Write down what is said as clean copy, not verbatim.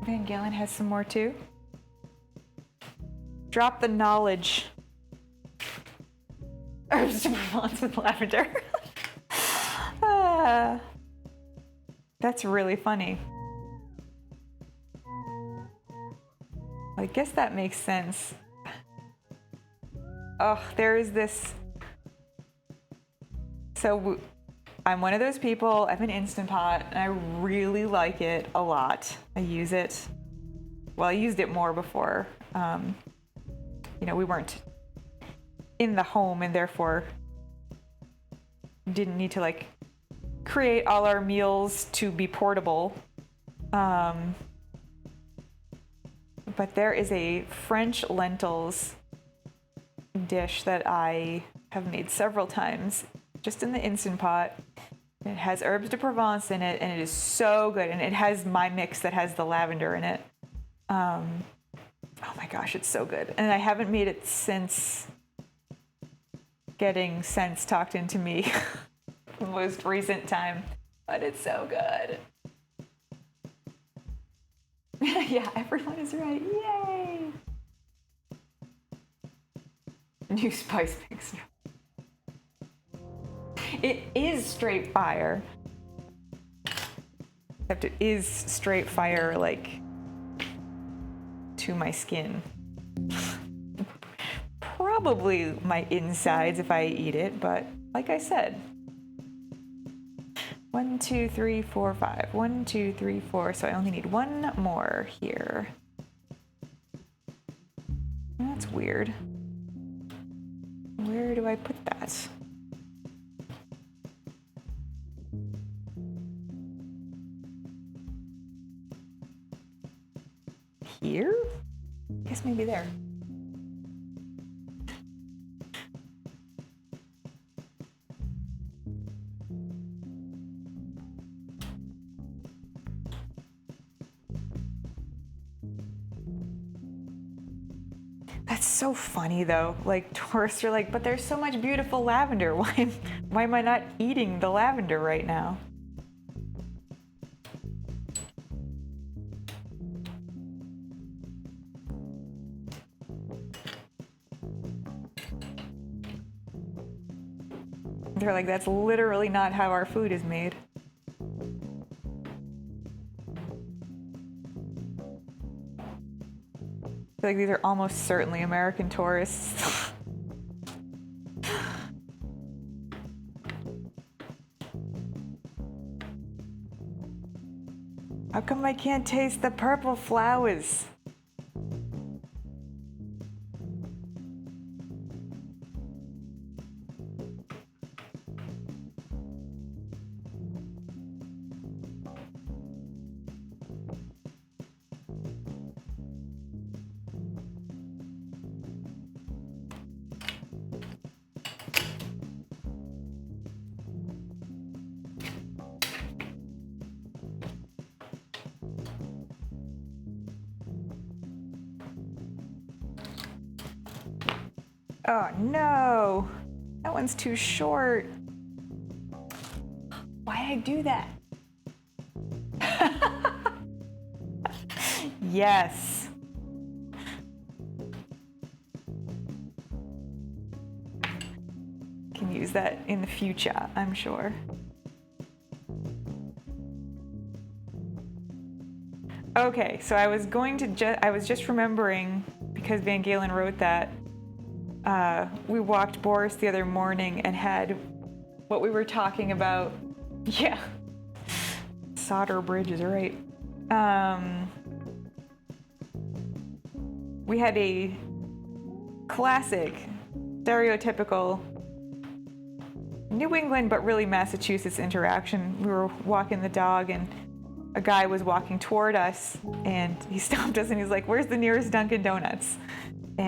Van Galen has some more too. Drop the knowledge. Herbs de Provence with lavender. That's really funny. I guess that makes sense. Oh, there is this. So I'm one of those people, I have an Instant Pot, and I really like it a lot. I use it. Well, I used it more before. We weren't in the home and therefore didn't need to like create all our meals to be portable. But there is a French lentils dish that I have made several times just in the Instant Pot. It has herbes de Provence in it, and it is so good. And it has my mix that has the lavender in it. Oh my gosh, it's so good. And I haven't made it since getting sense talked into me the most recent time, but it's so good. Yeah, everyone is right. Yay! New spice mix. It is straight fire. Except it is straight fire, like, to my skin. Probably my insides if I eat it, but like I said. 1, 2, 3, 4, 5. 1, 2, 3, 4. So I only need one more here. That's weird. Where do I put that? Here? I guess maybe there. That's so funny though. Like tourists are like, but there's so much beautiful lavender. Why am I not eating the lavender right now? They're like, that's literally not how our food is made. I feel like these are almost certainly American tourists. How come I can't taste the purple flowers? Oh no, that one's too short. Why'd I do that? Yes. Can use that in the future, I'm sure. Okay, so I was just remembering, because Van Galen wrote that, we walked Boris the other morning and had what we were talking about. Yeah. Solder Bridge is right. We had a classic, stereotypical New England, but really Massachusetts interaction. We were walking the dog and a guy was walking toward us and he stopped us and he's like, "Where's the nearest Dunkin' Donuts?"